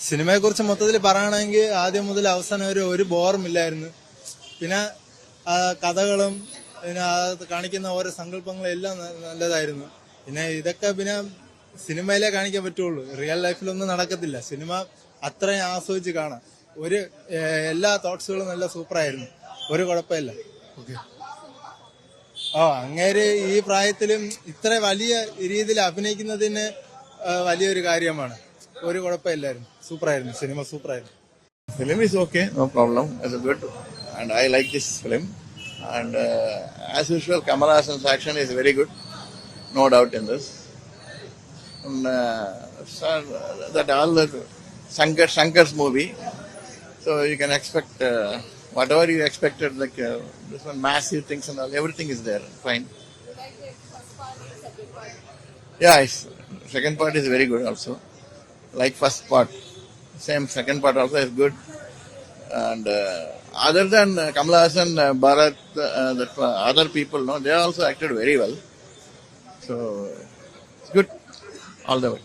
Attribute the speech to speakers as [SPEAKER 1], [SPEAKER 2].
[SPEAKER 1] സിനിമയെ കുറിച്ച് മൊത്തത്തിൽ പറയുകയാണെങ്കിൽ ആദ്യം മുതൽ അവസാനം വരെ ഒരു ബോറും ഇല്ലായിരുന്നു. പിന്നെ കഥകളും പിന്നെ കാണിക്കുന്ന ഓരോ സങ്കല്പങ്ങളും എല്ലാം നല്ലതായിരുന്നു. പിന്നെ ഇതൊക്കെ പിന്നെ സിനിമയിലേ കാണിക്കാൻ പറ്റുള്ളൂ, റിയൽ ലൈഫിലൊന്നും നടക്കത്തില്ല. സിനിമ അത്രയും ആസ്വദിച്ച് കാണാം. എല്ലാ തോട്ട്സുകളും നല്ല സൂപ്പറായിരുന്നു, ഒരു കുഴപ്പമില്ല. ഓക്കെ. അങ്ങേര് ഈ പ്രായത്തിലും ഇത്ര വലിയ രീതിയിൽ അഭിനയിക്കുന്നതിന് വലിയൊരു കാര്യമാണ്. ഒരു കുഴപ്പമില്ലായിരുന്നു, സൂപ്പറായിരുന്നു, സിനിമ സൂപ്പറായിരുന്നു.
[SPEAKER 2] Film is okay, no problem. It's good, and I like this film. And as usual, Kamal Hassan's action is very good, no doubt in this. And that all the Shankar's movie, so you can expect whatever you expected. Like this one, massive things and all, everything is there. Fine. Yeah, second part is very good also. Like first part, same second part also is good. And other than Kamal Hassan, Bharat, other people, no, they also acted very well. So it's good all the way.